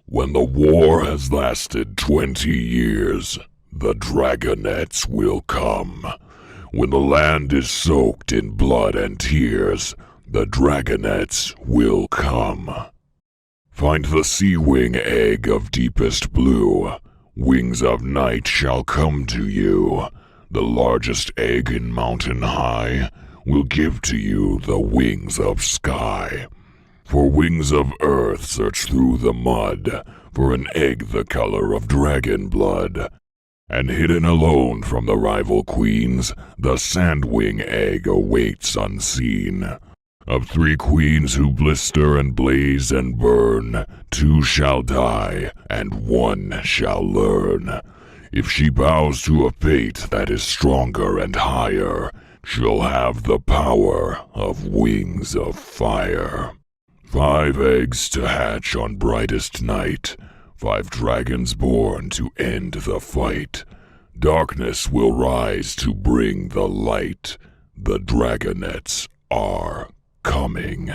When the war has lasted 20 years, the dragonets will come. When the land is soaked in blood and tears, the dragonets will come. Find the sea wing egg of deepest blue. Wings of night shall come to you. The largest egg in mountain high will give to you the wings of sky. For wings of earth search through the mud for an egg the color of dragon blood. And hidden alone from the rival queens, the sandwing egg awaits unseen. Of 3 queens who blister and blaze and burn, 2 shall die, and 1 shall learn. If she bows to a fate that is stronger and higher, she'll have the power of wings of fire. 5 eggs to hatch on brightest night, 5 dragons born to end the fight. Darkness will rise to bring the light. The dragonets are coming.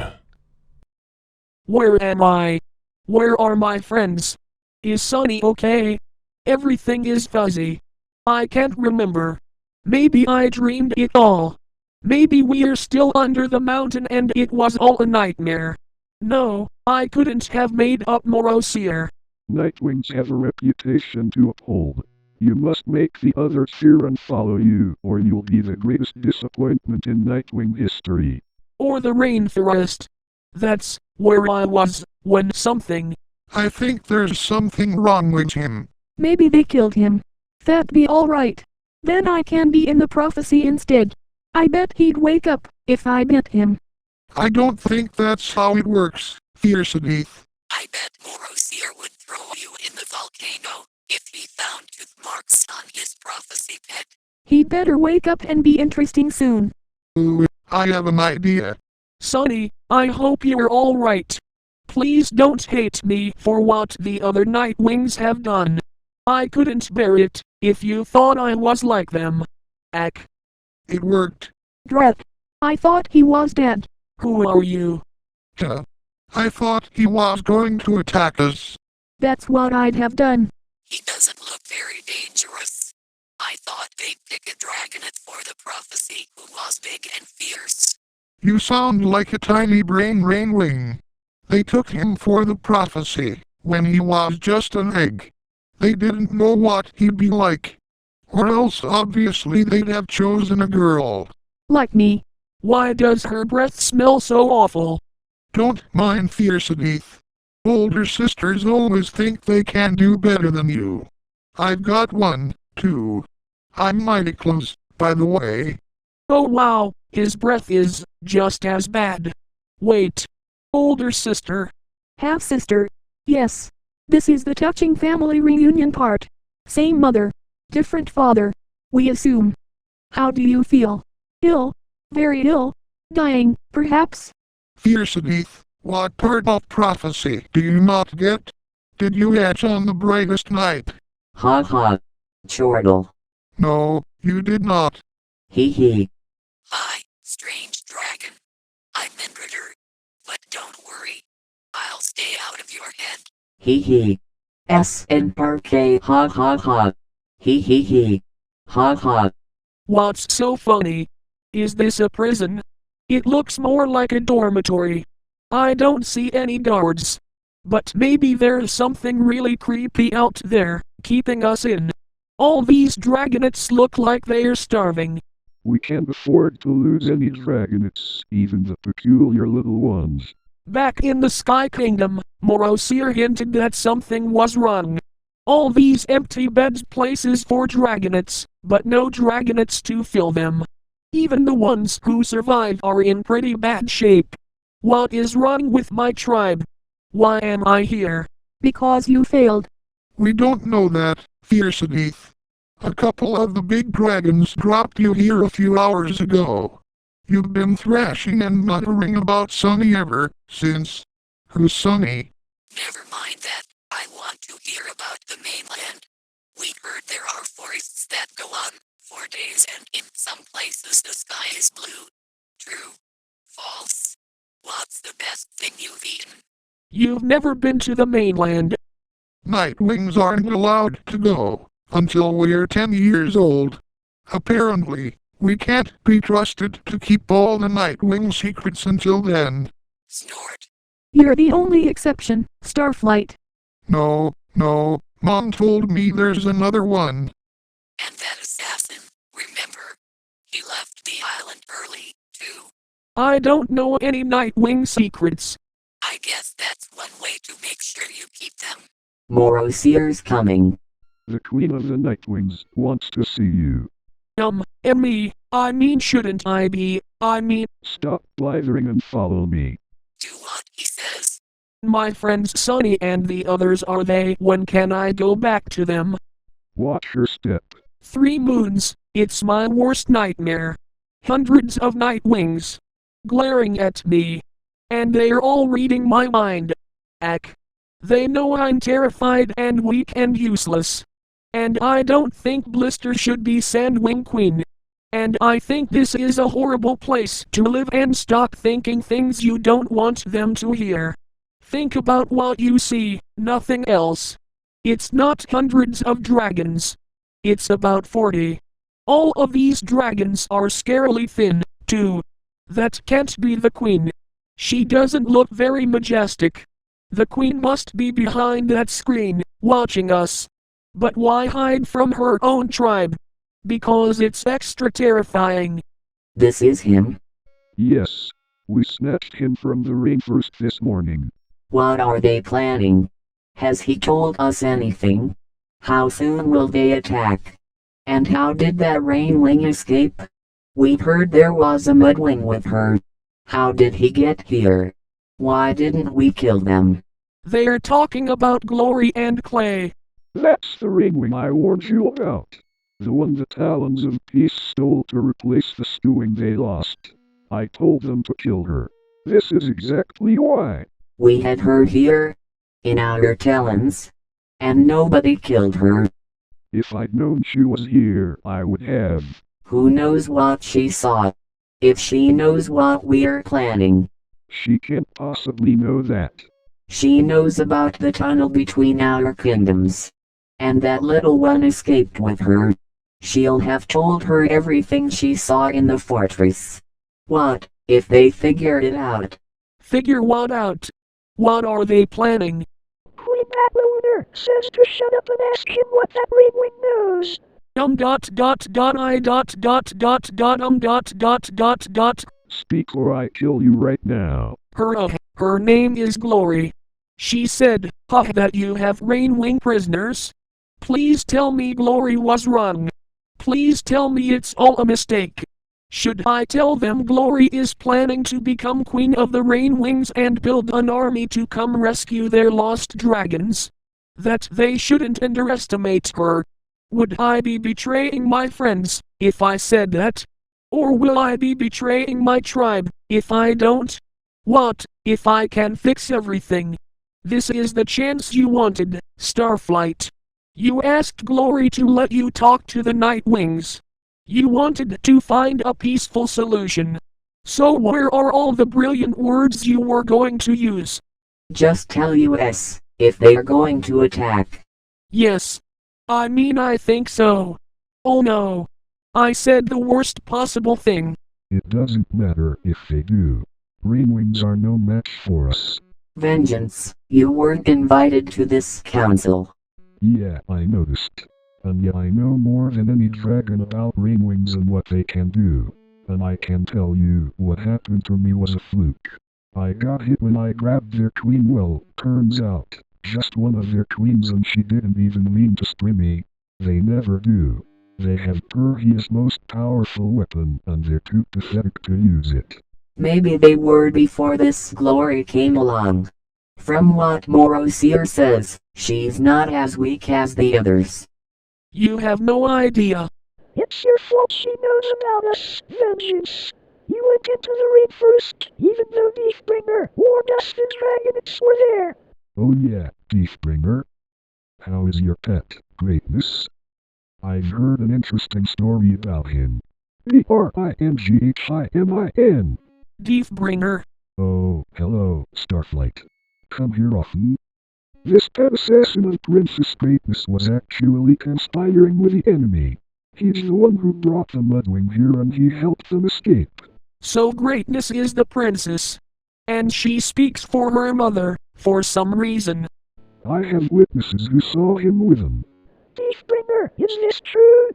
Where am I? Where are my friends? Is Sunny okay? Everything is fuzzy. I can't remember. Maybe I dreamed it all. Maybe we're still under the mountain and it was all a nightmare. No, I couldn't have made up Morosier. Nightwings have a reputation to uphold. You must make the others fear and follow you, or you'll be the greatest disappointment in Nightwing history. Or the rainforest. That's where I was when something. I think there's something wrong with him. Maybe they killed him. That'd be alright. Then I can be in the prophecy instead. I bet he'd wake up if I bit him. I don't think that's how it works, Fiercedeath. I bet Morosier would throw you in the volcano if he found tooth marks on his prophecy pet. He'd better wake up and be interesting soon. Ooh, I have an idea. Sunny, I hope you're alright. Please don't hate me for what the other Nightwings have done. I couldn't bear it if you thought I was like them. Ack. It worked. Drat. I thought he was dead. Who are you? I thought he was going to attack us. That's what I'd have done. He doesn't look very dangerous. I thought they'd pick a dragonet for the prophecy who was big and fierce. You sound like a tiny brain rainwing. They took him for the prophecy when he was just an egg. They didn't know what he'd be like. Or else obviously they'd have chosen a girl. Like me. Why does her breath smell so awful? Don't mind Fiercedeath. Older sisters always think they can do better than you. I've got one, too. I'm mighty close, by the way. Oh wow, his breath is just as bad. Wait. Older sister. Half-sister. Yes. This is the touching family reunion part. Same mother. Different father. We assume. How do you feel? Ill? Very ill? Dying, perhaps? Fiercedeath, what part of prophecy do you not get? Did you hatch on the brightest night? Ha ha. Chortle. No, you did not. Hee hee. Hi, strange dragon. I'm Minrider. But don't worry. I'll stay out of your head. Hee hee. SNRK ha ha ha. Hee hee hee. Ha ha. What's so funny? Is this a prison? It looks more like a dormitory. I don't see any guards. But maybe there's something really creepy out there, keeping us in. All these dragonets look like they're starving. We can't afford to lose any dragonets, even the peculiar little ones. Back in the Sky Kingdom, Morosier hinted that something was wrong. All these empty beds places for dragonets, but no dragonets to fill them. Even the ones who survive are in pretty bad shape. What is wrong with my tribe? Why am I here? Because you failed. We don't know that, Fiercedeath. A couple of the big dragons dropped you here a few hours ago. You've been thrashing and muttering about Sunny ever since. Who's Sunny? Never mind that. I want to hear about the mainland. We heard there are forests that go on for days and in some places the sky is blue. True? False? What's the best thing you've eaten? You've never been to the mainland. Nightwings aren't allowed to go until we're 10 years old. Apparently, we can't be trusted to keep all the Nightwing secrets until then. Snort. You're the only exception, Starflight. No, Mom told me there's another one. And that assassin, remember? He left the island early, too. I don't know any Nightwing secrets. I guess that's one way to make sure you keep them. Morosier's coming. The Queen of the Nightwings wants to see you. Me, I mean shouldn't I be, Stop blithering and follow me. Do what he says. my friends Sunny and the others are they? When can I go back to them? Watch your step. 3 moons, it's my worst nightmare. Hundreds of Nightwings glaring at me. And they're all reading my mind. Ack. They know I'm terrified and weak and useless. And I don't think Blister should be Sandwing Queen. And I think this is a horrible place to live, and stop thinking things you don't want them to hear. Think about what you see, nothing else. It's not hundreds of dragons. It's about 40. All of these dragons are scarily thin, too. That can't be the queen. She doesn't look very majestic. The queen must be behind that screen, watching us. But why hide from her own tribe? Because it's extra terrifying. This is him. Yes. We snatched him from the rainforest this morning. What are they planning? Has he told us anything? How soon will they attack? And how did that Rainwing escape? We heard there was a Mudwing with her. How did he get here? Why didn't we kill them? They're talking about Glory and Clay. That's the ringwing I warned you about. The one the Talons of Peace stole to replace the stewing they lost. I told them to kill her. This is exactly why. We had her here, in our talons, and nobody killed her. If I'd known she was here, I would have. Who knows what she saw? If she knows what we're planning. She can't possibly know that. She knows about the tunnel between our kingdoms. And that little one escaped with her. She'll have told her everything she saw in the fortress. What, if they figure it out? Figure what out? What are they planning? Queen Lunar says to shut up and ask him what that ringwing knows. Speak or I kill you right now. Her name is Glory. She said, that you have Rainwing prisoners. Please tell me Glory was wrong. Please tell me it's all a mistake. Should I tell them Glory is planning to become Queen of the Rainwings and build an army to come rescue their lost dragons? That they shouldn't underestimate her? Would I be betraying my friends if I said that? Or will I be betraying my tribe if I don't? What if I can fix everything? This is the chance you wanted, Starflight. You asked Glory to let you talk to the Nightwings. You wanted to find a peaceful solution. So where are all the brilliant words you were going to use? Just tell us if they're going to attack. Yes. I think so. Oh no. I said the worst possible thing. It doesn't matter if they do. Rainwings are no match for us. Vengeance, you weren't invited to this council. Yeah, I noticed. And yet I know more than any dragon about rainwings and what they can do. And I can tell you, what happened to me was a fluke. I got hit when I grabbed their queen. Well, turns out, just one of their queens, and she didn't even mean to spray me. They never do. They have Perhia's most powerful weapon, and they're too pathetic to use it. Maybe they were before this Glory came along. From what Morosier says, she's not as weak as the others. You have no idea. It's your fault she knows about us, Vengeance. You went into the rainforest, even though Deathbringer warned us the dragons were there. Oh yeah, Deathbringer. How is your pet, Greatness? I've heard an interesting story about him. Bringhimin. Deathbringer. Oh, hello, Starflight. Come here often? This pet assassin of Princess Greatness was actually conspiring with the enemy. He's the one who brought the Mudwing here and he helped them escape. So Greatness is the princess. And she speaks for her mother, for some reason. I have witnesses who saw him with him. Thiefbringer, is this true?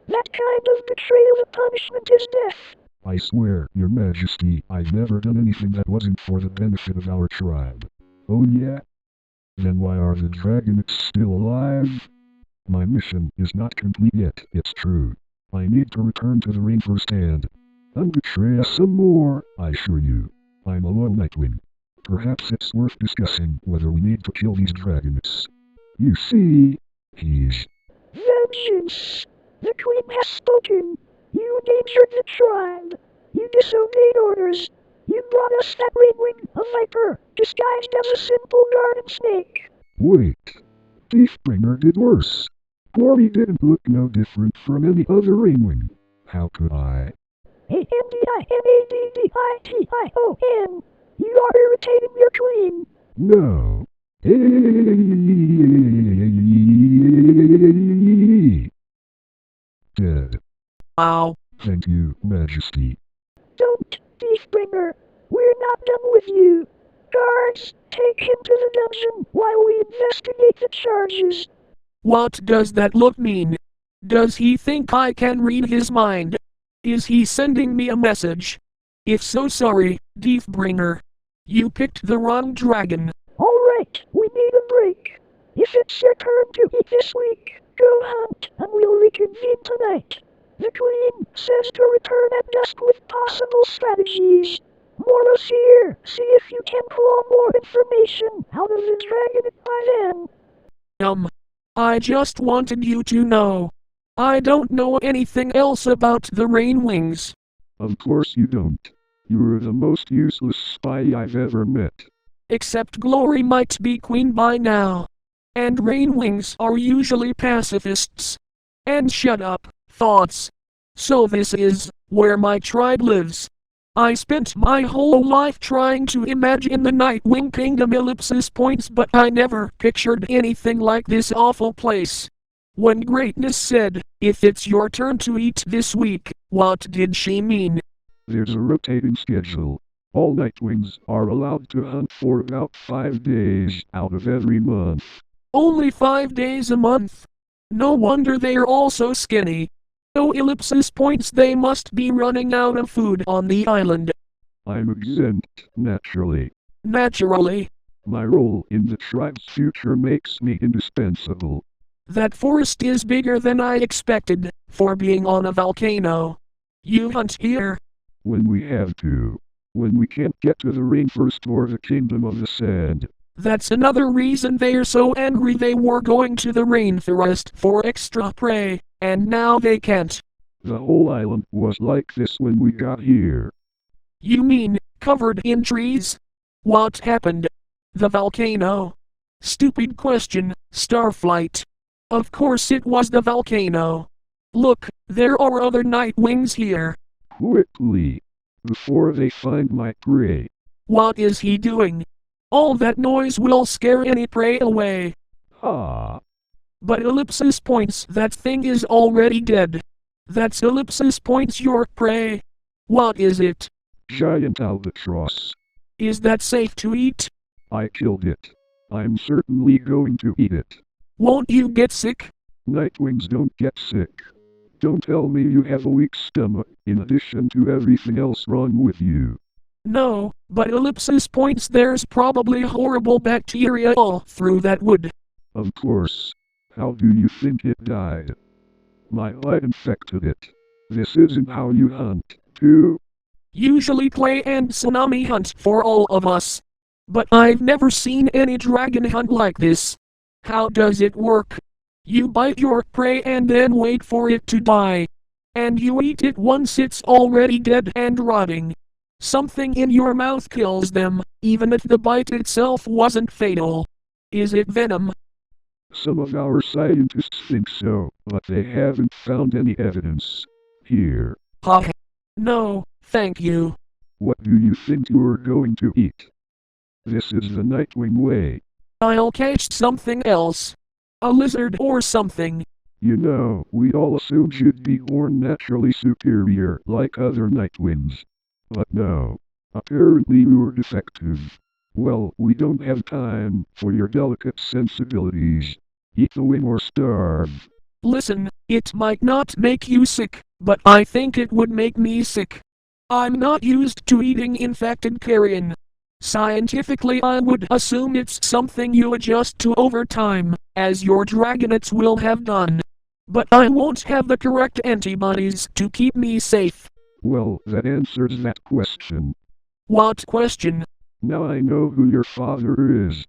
That kind of betrayal, the punishment is death. I swear, Your Majesty, I've never done anything that wasn't for the benefit of our tribe. Oh yeah? Then why are the Dragonets still alive? My mission is not complete yet, it's true. I need to return to the ring firsthand. And betray us some more, I assure you. I'm a loyal Nightwing. Perhaps it's worth discussing whether we need to kill these Dragonets. You see, he's... Vengeance! The Queen has spoken. You endangered the tribe. You disobeyed orders. You brought us that ringwing, a viper, disguised as a simple garden snake. Wait. Thiefbringer did worse. Glory didn't look no different from any other ringwing. How could I? A-N-D-I-M-A-D-I-T-I-O-N. You are irritating your queen. No. Dead. Ow. Thank you, Majesty. Don't, Thiefbringer. We're not done with you. Guards, take him to the dungeon while we investigate the charges. What does that look mean? Does he think I can read his mind? Is he sending me a message? If so, sorry, Thiefbringer. You picked the wrong dragon. Alright, we need a break. If it's your turn to eat this week, go hunt and we'll reconvene tonight. The Queen says to return at dusk with possible strategies. Moros here, see if you can pull more information out of the dragon by then. I just wanted you to know. I don't know anything else about the Rainwings. Of course you don't. You're the most useless spy I've ever met. Except Glory might be queen by now. And Rainwings are usually pacifists. And shut up, thoughts. So this is where my tribe lives. I spent my whole life trying to imagine the Nightwing Kingdom ellipsis points, but I never pictured anything like this awful place. When Greatness said, if it's your turn to eat this week, what did she mean? There's a rotating schedule. All Nightwings are allowed to hunt for about 5 days out of every month. Only 5 days a month? No wonder they're all so skinny. No ellipsis points, they must be running out of food on the island. I'm exempt, naturally. Naturally. My role in the tribe's future makes me indispensable. That forest is bigger than I expected, for being on a volcano. You hunt here? When we have to. When we can't get to the rainforest or the Kingdom of the Sand. That's another reason they're so angry. They were going to the rainforest for extra prey, and now they can't. The whole island was like this when we got here. You mean, covered in trees? What happened? The volcano? Stupid question, Starflight. Of course it was the volcano. Look, there are other Nightwings here. Quickly! Before they find my prey. What is he doing? All that noise will scare any prey away. Ah! But ellipsis points, that thing is already dead. That's ellipsis points, your prey. What is it? Giant albatross. Is that safe to eat? I killed it. I'm certainly going to eat it. Won't you get sick? Nightwings don't get sick. Don't tell me you have a weak stomach, in addition to everything else wrong with you. No, but ellipsis points, there's probably horrible bacteria all through that wood. Of course. How do you think it died? My light infected it. This isn't how you hunt, too. Usually Clay and Tsunami hunt for all of us. But I've never seen any dragon hunt like this. How does it work? You bite your prey and then wait for it to die. And you eat it once it's already dead and rotting. Something in your mouth kills them, even if the bite itself wasn't fatal. Is it venom? Some of our scientists think so, but they haven't found any evidence. Here. Ha! No, thank you. What do you think you're going to eat? This is the Nightwing way. I'll catch something else. A lizard or something. You know, we all assumed you'd be born naturally superior, like other Nightwings. But no. Apparently you were defective. Well, we don't have time for your delicate sensibilities. Eat the wing or starve. Listen, it might not make you sick, but I think it would make me sick. I'm not used to eating infected carrion. Scientifically, I would assume it's something you adjust to over time, as your dragonets will have done. But I won't have the correct antibodies to keep me safe. Well, that answers that question. What question? Now I know who your father is.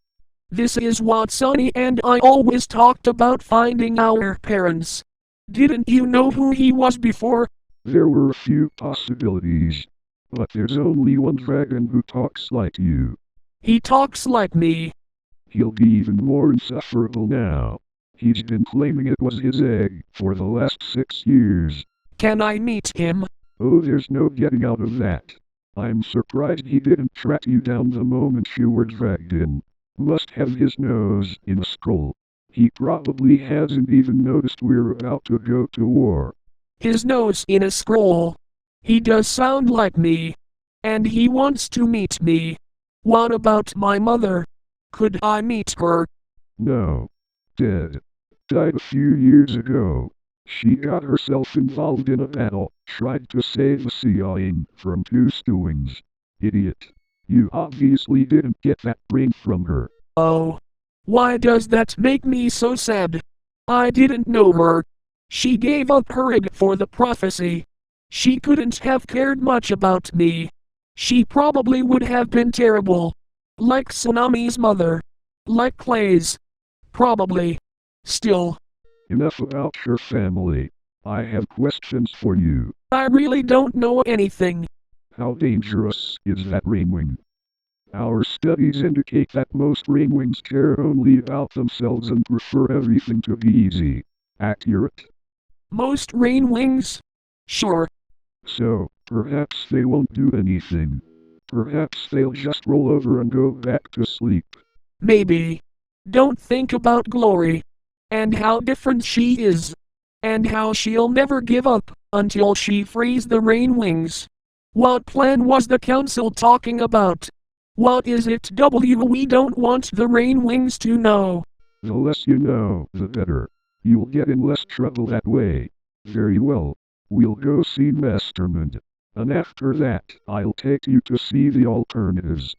This is what Sonny and I always talked about, finding our parents. Didn't you know who he was before? There were a few possibilities. But there's only one dragon who talks like you. He talks like me. He'll be even more insufferable now. He's been claiming it was his egg for the last 6 years. Can I meet him? Oh, there's no getting out of that. I'm surprised he didn't track you down the moment you were dragged in. Must have his nose in a scroll. He probably hasn't even noticed we're about to go to war. His nose in a scroll. He does sound like me. And he wants to meet me. What about my mother? Could I meet her? No. Dead. Died a few years ago. She got herself involved in a battle, tried to save the Soulia from 2 stewings. Idiot. You obviously didn't get that brain from her. Oh. Why does that make me so sad? I didn't know her. She gave up her egg for the prophecy. She couldn't have cared much about me. She probably would have been terrible. Like Tsunami's mother. Like Clay's. Probably. Still. Enough about your family. I have questions for you. I really don't know anything. How dangerous is that ringwing? Our studies indicate that most ringwings care only about themselves and prefer everything to be easy. Accurate? Most rain wings? Sure. So, perhaps they won't do anything. Perhaps they'll just roll over and go back to sleep. Maybe. Don't think about Glory. And how different she is. And how she'll never give up until she frees the rain wings. What plan was the council talking about? What is it we don't want the rain wings to know? The less you know, the better. You'll get in less trouble that way. Very well. We'll go see Mastermind. And after that, I'll take you to see the alternatives.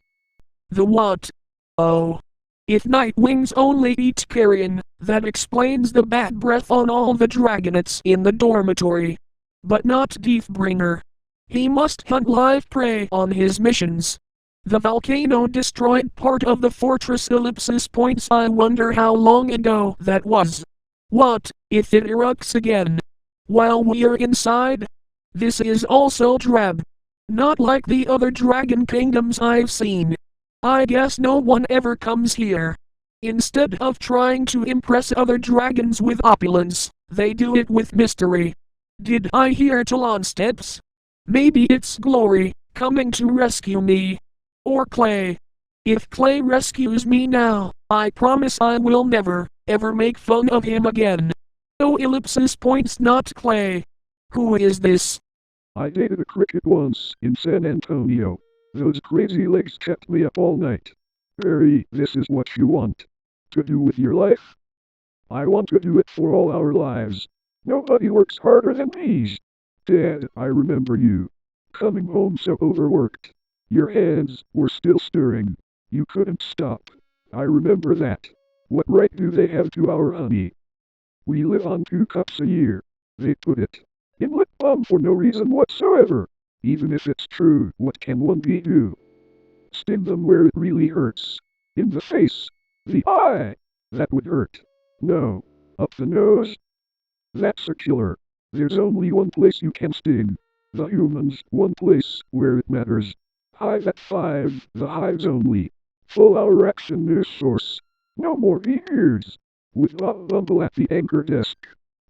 The what? Oh. If Nightwings only eat carrion, that explains the bad breath on all the dragonets in the dormitory. But not Deathbringer. He must hunt live prey on his missions. The volcano destroyed part of the fortress ellipsis points. I wonder how long ago that was. What if it erupts again? While we're inside? This is also drab. Not like the other dragon kingdoms I've seen. I guess no one ever comes here. Instead of trying to impress other dragons with opulence, they do it with mystery. Did I hear Talon steps? Maybe it's Glory, coming to rescue me. Or Clay. If Clay rescues me now, I promise I will never, ever make fun of him again. No ellipsis points, not Clay. Who is this? I dated a cricket once in San Antonio. Those crazy legs kept me up all night. Barry, this is what you want to do with your life? I want to do it for all our lives. Nobody works harder than these. Dad, I remember you. Coming home so overworked. Your hands were still stirring. You couldn't stop. I remember that. What right do they have to our honey? We live on 2 cups a year. They put it in lip balm for no reason whatsoever. Even if it's true, what can one do? Sting them where it really hurts. In the face. The eye. That would hurt. No. Up the nose. That's a killer. There's only one place you can sting. The humans, one place where it matters. Hive at 5, the hives only. Full hour action news source. No more beards. With Bob Bumble at the anchor desk.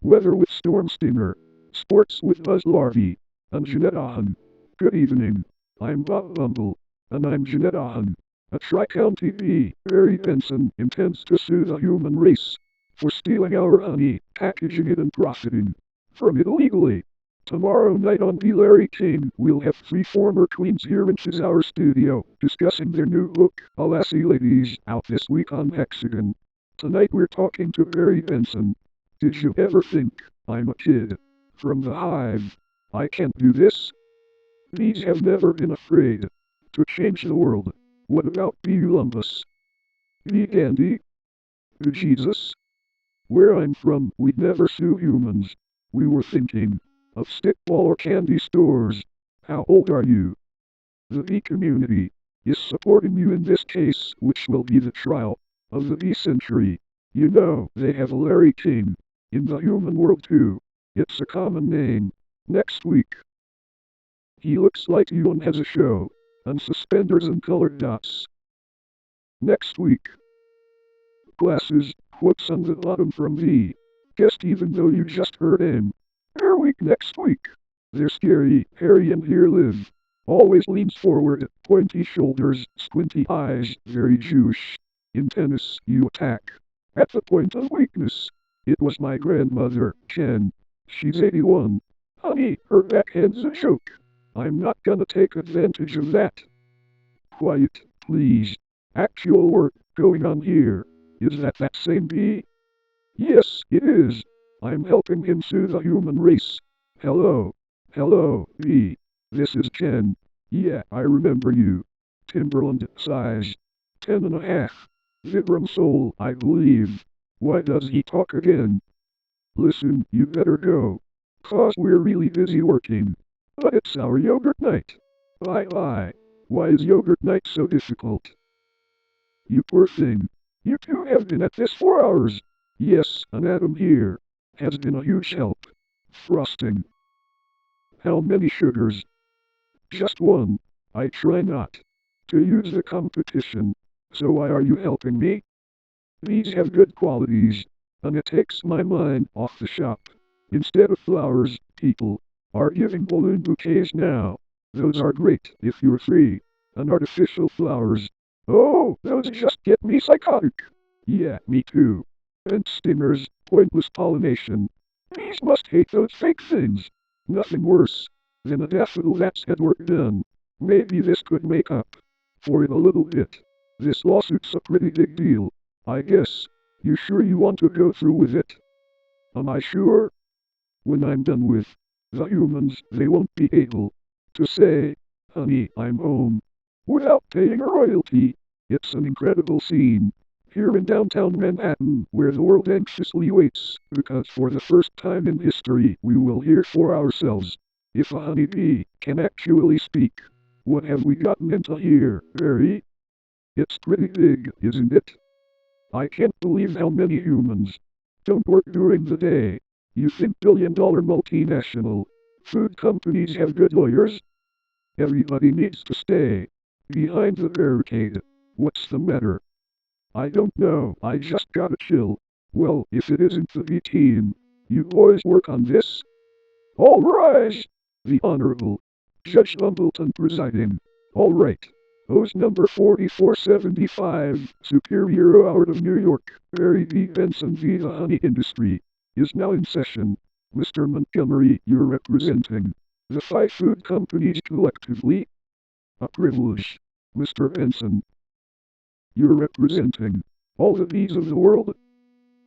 Weather with Storm Stinger. Sports with Buzz Larvey. And Jeanette Ahan. Good evening. I'm Bob Bumble. And I'm Jeanette Ahan. A Tri-County V, Barry Benson, intends to sue the human race for stealing our honey, packaging it and profiting from it illegally. Tomorrow night on The Larry King, we'll have 3 former queens here into our studio, discussing their new book, A Lassie Ladies, out this week on Hexagon. Tonight we're talking to Barry Benson. Did you ever think, I'm a kid from the hive, I can't do this? These have never been afraid to change the world. What about Columbus? The Gandhi? The Jesus? Where I'm from, we'd never sue humans. We were thinking of stickball or candy stores. How old are you? The V community is supporting you in this case, which will be the trial of the V century. You know, they have a Larry King in the human world too. It's a common name. Next week. He looks like you and has a show on suspenders and colored dots. Next week. Glasses, quotes on the bottom from the guest even though you just heard him. Hair week next week. They're scary, hairy and here live. Always leans forward, pointy shoulders, squinty eyes, very Jewish. In tennis, you attack at the point of weakness. It was my grandmother, Jen. She's 81. Honey, her backhand's a joke. I'm not gonna take advantage of that. Quiet, please. Actual work going on here. Is that same bee? Yes, it is. I'm helping him sue the human race. Hello. Hello, bee. This is Jen. Yeah, I remember you. Timberland size. 10.5. Vibram soul, I believe. Why does he talk again? Listen, you better go. 'Cause we're really busy working. But it's our yogurt night. Bye. Why is yogurt night so difficult? You poor thing. You two have been at this 4 hours. Yes, an atom here has been a huge help. Frosting. How many sugars? Just one. I try not to use the competition. So why are you helping me? These have good qualities, and it takes my mind off the shop. Instead of flowers, people are giving balloon bouquets now. Those are great if you're free. And artificial flowers. Oh, those just get me psychotic. Yeah, me too. And stingers, pointless pollination. Bees must hate those fake things. Nothing worse than a daffodil that's had work done. Maybe this could make up for it a little bit. This lawsuit's a pretty big deal, I guess. You sure you want to go through with it? Am I sure? When I'm done with the humans, they won't be able to say, honey, I'm home, without paying a royalty. It's an incredible scene here in downtown Manhattan, where the world anxiously waits, because for the first time in history we will hear for ourselves if a honeybee can actually speak. What have we gotten into here, Barry? It's pretty big, isn't it? I can't believe how many humans don't work during the day. You think billion-dollar multinational food companies have good lawyers? Everybody needs to stay behind the barricade. What's the matter? I don't know, I just got a chill. Well, if it isn't the V team, you boys work on this? All rise! The Honorable Judge Dumbleton presiding. All right. Host number 4475, Superior out of New York, Barry V. Benson v. The Honey Industry, is now in session. Mr. Montgomery, you're representing the 5 food companies collectively. A privilege. Mr. Benson, you're representing all the bees of the world?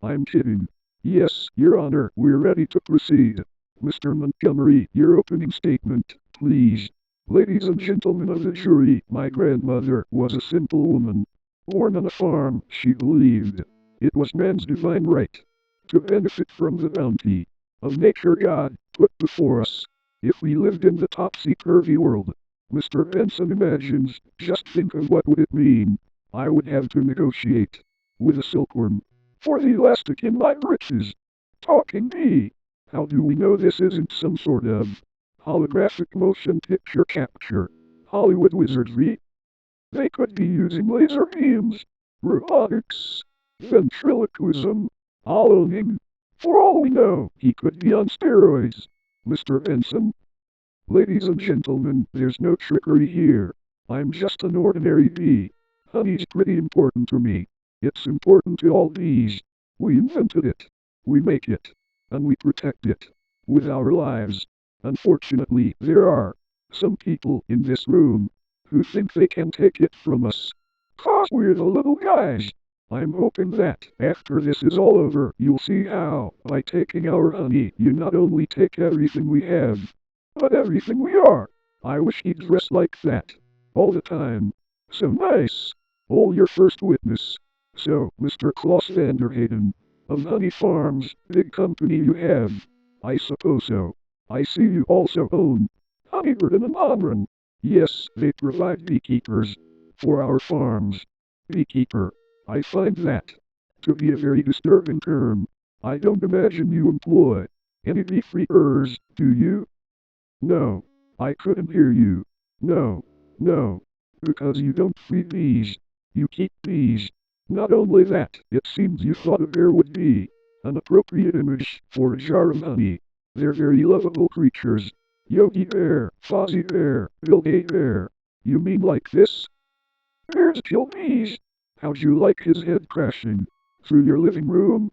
I'm kidding. Yes, Your Honor, we're ready to proceed. Mr. Montgomery, your opening statement, please. Ladies and gentlemen of the jury, my grandmother was a simple woman. Born on a farm, she believed it was man's divine right to benefit from the bounty of nature God put before us. If we lived in the topsy-turvy world Mr. Benson imagines, just think of what would it mean. I would have to negotiate with a silkworm for the elastic in my breeches. Talking bee. How do we know this isn't some sort of holographic motion picture capture? Hollywood wizardry? They could be using laser beams, robotics, ventriloquism, hollowing. For all we know, he could be on steroids. Mr. Benson? Ladies and gentlemen, there's no trickery here. I'm just an ordinary bee. Honey's pretty important to me. It's important to all bees. We invented it. We make it. And we protect it. With our lives. Unfortunately, there are some people in this room who think they can take it from us. 'Cause we're the little guys. I'm hoping that after this is all over, you'll see how, by taking our honey, you not only take everything we have, but everything we are. I wish he'd dress like that. All the time. So nice. All your first witness. So, Mr. Klaus Vanderhaden, of Honey Farms, big company you have. I suppose so. I see you also own Honeygarden and Onrun. Yes, they provide beekeepers for our farms. Beekeeper. I find that to be a very disturbing term. I don't imagine you employ any bee-freers, do you? No. I couldn't hear you. No. No. Because you don't free bees. You keep bees. Not only that, it seems you thought a bear would be an appropriate image for a jar of honey. They're very lovable creatures. Yogi Bear, Fozzie Bear, Bill Gay Bear. You mean like this? Bears kill bees. How'd you like his head crashing through your living room?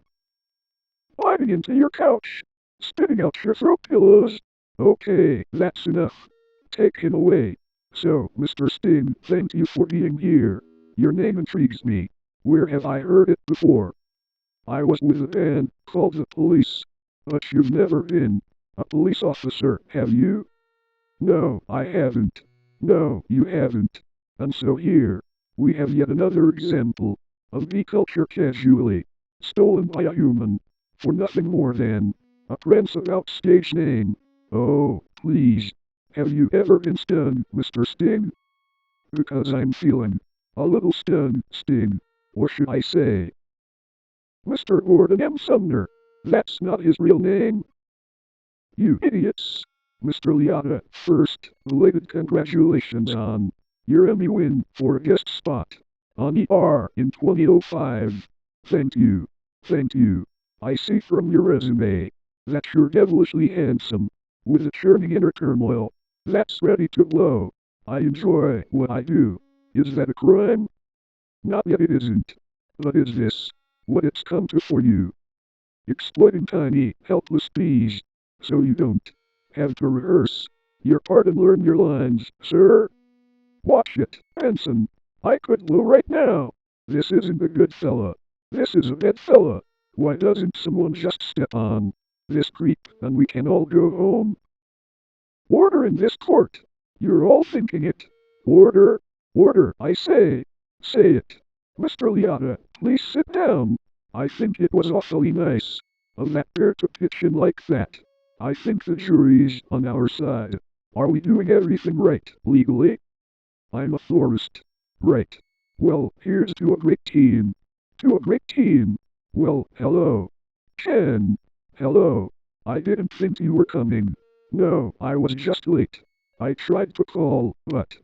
Climbing into your couch, spitting out your throat pillows. Okay, that's enough. Take him away. So, Mr. Sting, thank you for being here. Your name intrigues me. Where have I heard it before? I was with a band called the Police. But you've never been a police officer, have you? No, I haven't. No, you haven't. And so here, we have yet another example of bee culture casually stolen by a human for nothing more than a roundabout stage name. Oh, please. Have you ever been stung, Mr. Sting? Because I'm feeling a little stunned, Sting. Or should I say, Mr. Gordon M. Sumner. That's not his real name. You idiots. Mr. Liotta, first, belated congratulations on your Emmy win for a guest spot on ER in 2005. Thank you. Thank you. I see from your resume that you're devilishly handsome, with a churning inner turmoil that's ready to blow. I enjoy what I do. Is that a crime? Not yet, it isn't. But is this what it's come to for you? Exploiting tiny, helpless bees, so you don't have to rehearse your part and learn your lines, sir? Watch it, Benson. I could blow right now. This isn't a good fella. This is a bad fella. Why doesn't someone just step on this creep and we can all go home? Order in this court. You're all thinking it. Order. Order, I say. Say it. Mr. Liotta, please sit down. I think it was awfully nice of that bear to pitch in like that. I think the jury's on our side. Are we doing everything right, legally? I'm a florist. Right. Well, here's to a great team. To a great team. Well, hello. Ken. Hello. I didn't think you were coming. No, I was just late. I tried to call, but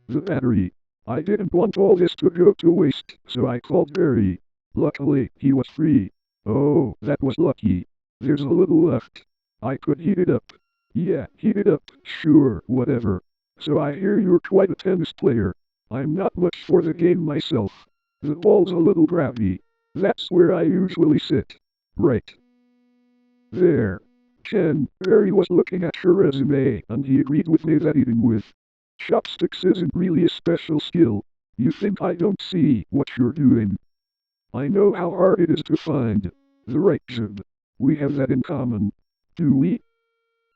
the battery. I didn't want all this to go to waste, so I called Barry. Luckily, he was free. Oh, that was lucky. There's a little left. I could heat it up. Yeah, heat it up, sure, whatever. So I hear you're quite a tennis player. I'm not much for the game myself. The ball's a little grabby. That's where I usually sit. Right. There. Ken, Barry was looking at your resume, and he agreed with me that eating with chopsticks isn't really a special skill. You think I don't see what you're doing? I know how hard it is to find the right job. We have that in common. Do we?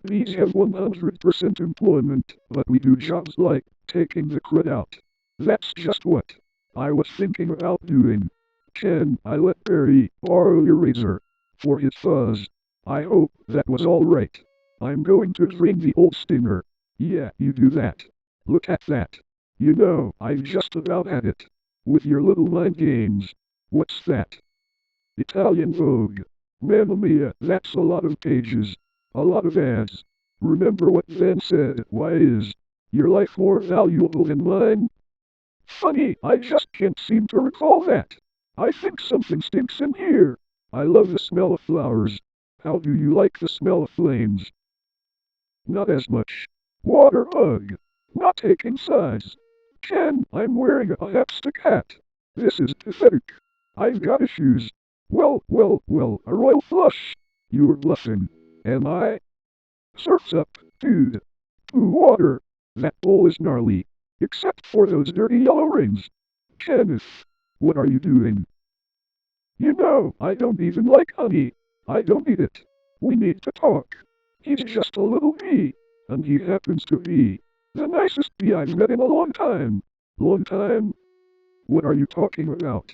These have 100% employment, but we do jobs like taking the crud out. That's just what I was thinking about doing. Ken, I let Barry borrow your razor for his fuzz. I hope that was all right. I'm going to drain the old stinger. Yeah, you do that. Look at that. You know, I've just about had it with your little mind games. What's that? Italian Vogue. Mamma mia, that's a lot of pages. A lot of ads. Remember what Van said, why is your life more valuable than mine? Funny, I just can't seem to recall that. I think something stinks in here. I love the smell of flowers. How do you like the smell of flames? Not as much. Water hug. Not taking sides. Ken, I'm wearing a hapstick hat. This is pathetic. I've got issues. Well, a royal flush. You're bluffing. Am I? Surf's up, dude. Blue water. That bowl is gnarly. Except for those dirty yellow rings. Kenneth, what are you doing? You know, I don't even like honey. I don't eat it. We need to talk. He's just a little bee, and he happens to be the nicest bee I've met in a long time. Long time? What are you talking about?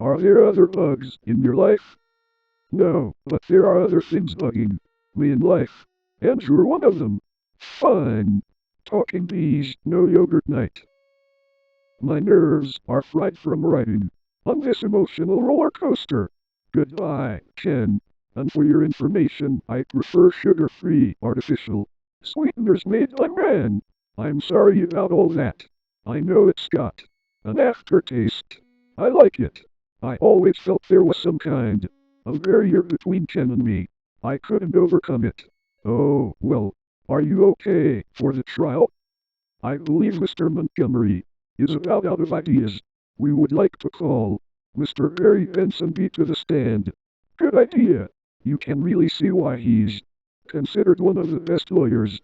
Are there other bugs in your life? No, but there are other things bugging me in life, and you're one of them. Fine. Talking bees, no yogurt night. My nerves are fried from riding on this emotional roller coaster. Goodbye, Ken. And for your information, I prefer sugar-free artificial sweeteners made by man. I'm sorry about all that. I know it's got an aftertaste. I like it. I always felt there was some kind of barrier between Ken and me. I couldn't overcome it. Oh, well, are you okay for the trial? I believe Mr. Montgomery is about out of ideas. We would like to call Mr. Barry Benson B to the stand. Good idea. You can really see why he's considered one of the best lawyers.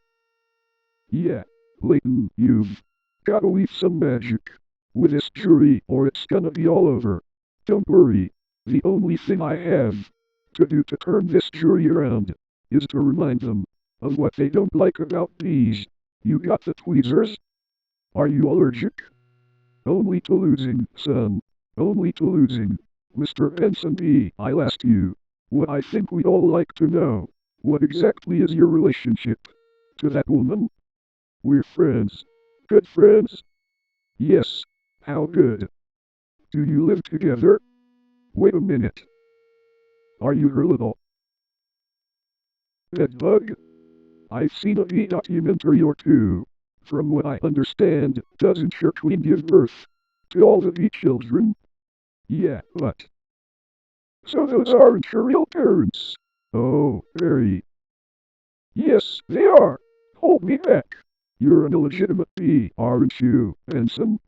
Yeah, Layton, you've gotta weave some magic with this jury or it's gonna be all over. Don't worry, the only thing I have to do to turn this jury around is to remind them of what they don't like about bees. You got the tweezers? Are you allergic? Only to losing, son. Only to losing. Mr. Benson B, I'll ask you what I think we'd all like to know. What exactly is your relationship to that woman? We're friends. Good friends? Yes. How good? Do you live together? Wait a minute. Are you her little bedbug? I've seen a bee documentary or two. From what I understand, doesn't your queen give birth to all the bee children? Yeah, but so those aren't your real parents. Oh, very. Yes, they are. Hold me back. You're an illegitimate bee, aren't you, Benson?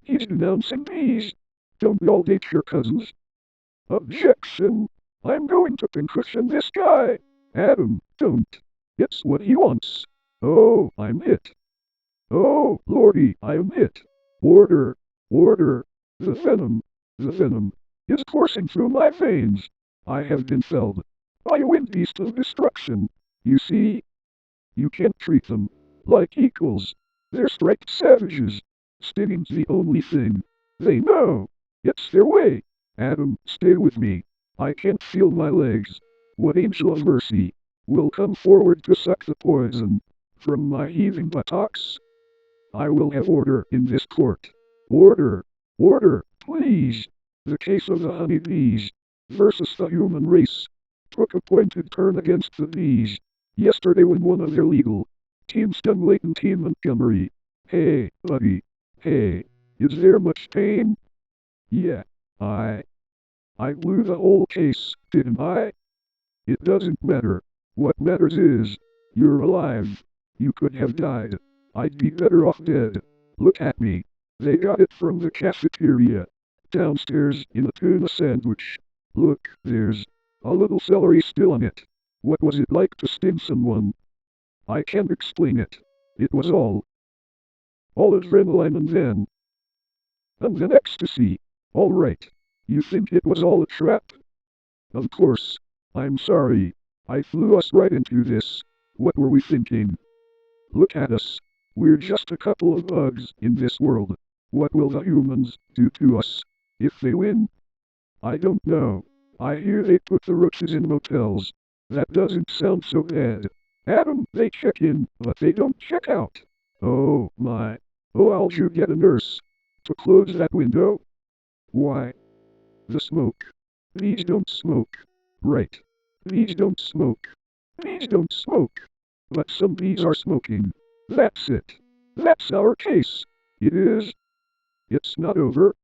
He's denouncing bees. Don't we all date your cousins? Objection. I'm going to concussion this guy. Adam, don't. It's what he wants. Oh, I'm it. Oh, Lordy, I'm it. Order, order. The venom is coursing through my veins. I have been felled by a wind beast of destruction. You see, you can't treat them like equals. They're striped savages. Stinging's the only thing they know. It's their way. Adam, stay with me. I can't feel my legs. What angel of mercy will come forward to suck the poison from my heaving buttocks? I will have order in this court. Order, order, please. The case of the honeybees versus the human race took a pointed turn against the bees yesterday when one of their legal teams stung Layton Team Montgomery. Hey, buddy. Hey, is there much pain? Yeah, I blew the whole case, didn't I? It doesn't matter. What matters is, you're alive. You could have died. I'd be better off dead. Look at me. They got it from the cafeteria. Downstairs in a tuna sandwich. Look, there's a little celery still on it. What was it like to sting someone? I can't explain it. It was all adrenaline and then ecstasy. All right. You think it was all a trap? Of course. I'm sorry. I flew us right into this. What were we thinking? Look at us. We're just a couple of bugs in this world. What will the humans do to us if they win? I don't know. I hear they put the roaches in motels. That doesn't sound so bad. Adam, they check in, but they don't check out. Oh my. Oh, I'll you get a nurse to close that window? Why? The smoke. These don't smoke. Right. These don't smoke. These don't smoke. But some bees are smoking. That's it. That's our case. It is. It's not over.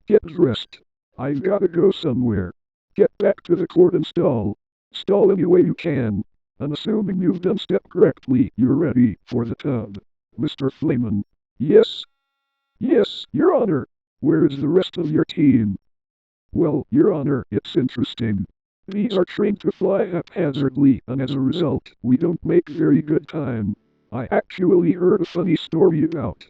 Get dressed. I've gotta go somewhere. Get back to the court and stall. Stall any way you can. And assuming you've done step correctly, you're ready for the tub. Mr. Flamin. Yes. Yes, Your Honor. Where is the rest of your team? Well, Your Honor, it's interesting. These are trained to fly haphazardly, and as a result, we don't make very good time. I actually heard a funny story about.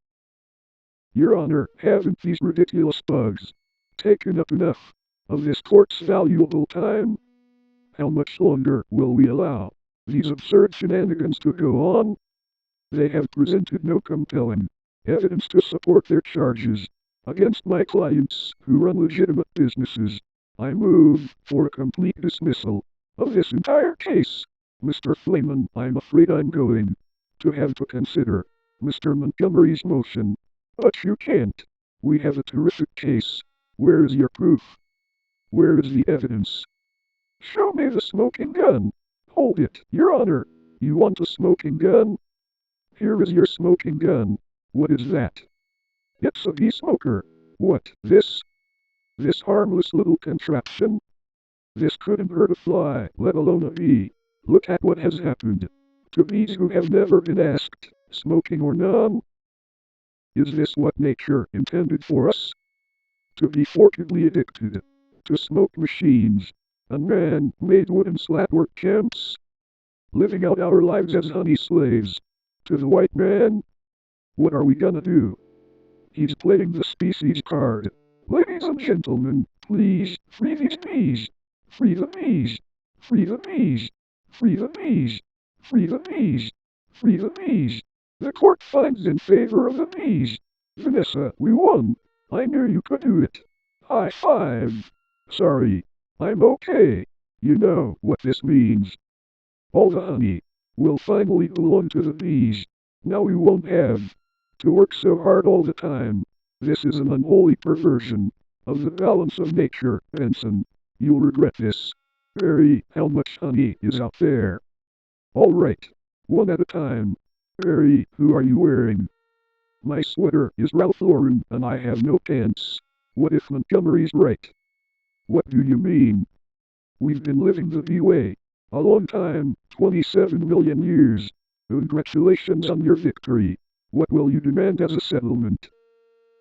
Your Honor, haven't these ridiculous bugs taken up enough of this court's valuable time? How much longer will we allow these absurd shenanigans to go on? They have presented no compelling evidence to support their charges against my clients who run legitimate businesses. I move for a complete dismissal of this entire case. Mr. Flayman, I'm afraid I'm going to have to consider Mr. Montgomery's motion. But you can't. We have a terrific case. Where is your proof? Where is the evidence? Show me the smoking gun. Hold it, Your Honor. You want a smoking gun? Here is your smoking gun. What is that? It's a bee-smoker. What, this? This harmless little contraption? This couldn't hurt a fly, let alone a bee. Look at what has happened to bees who have never been asked, smoking or none. Is this what nature intended for us? To be forcibly addicted to smoke machines and man-made wooden slatwork camps? Living out our lives as honey slaves to the white man? What are we gonna do? He's playing the species card. Ladies and gentlemen, please, free these bees. Free the bees. Free the bees. Free the bees. Free the bees. Free the bees. The court finds in favor of the bees. Vanessa, we won. I knew you could do it. High five. Sorry. I'm okay. You know what this means. All the honey will finally belong to the bees. Now we won't have to work so hard all the time. This is an unholy perversion of the balance of nature, Benson. You'll regret this. Barry, how much honey is out there? All right. One at a time. Barry, who are you wearing? My sweater is Ralph Lauren and I have no pants. What if Montgomery's right? What do you mean? We've been living the bee way a long time, 27 million years. Congratulations on your victory. What will you demand as a settlement?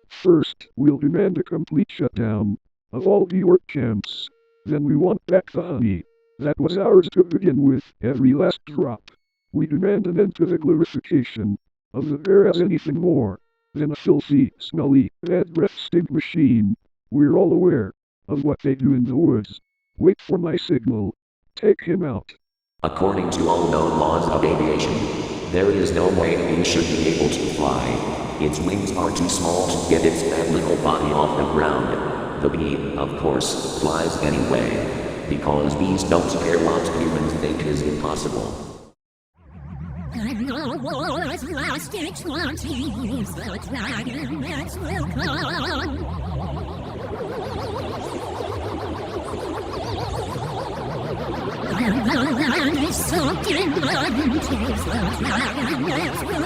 First, we'll demand a complete shutdown of all bee work camps. Then we want back the honey that was ours to begin with, every last drop. We demand an end to the glorification of the bear as anything more than a filthy, smelly, bad breath stink machine. We're all aware of what they do in the woods. Wait for my signal. Take him out. According to all known laws of aviation, there is no way a bee should be able to fly. Its wings are too small to get its fat little body off the ground. The bee, of course, flies anyway, because bees don't care what humans think is impossible. And the wars lasted 20 years, the dragonets will come. And the land is soaked in blood and tears, the dragonets will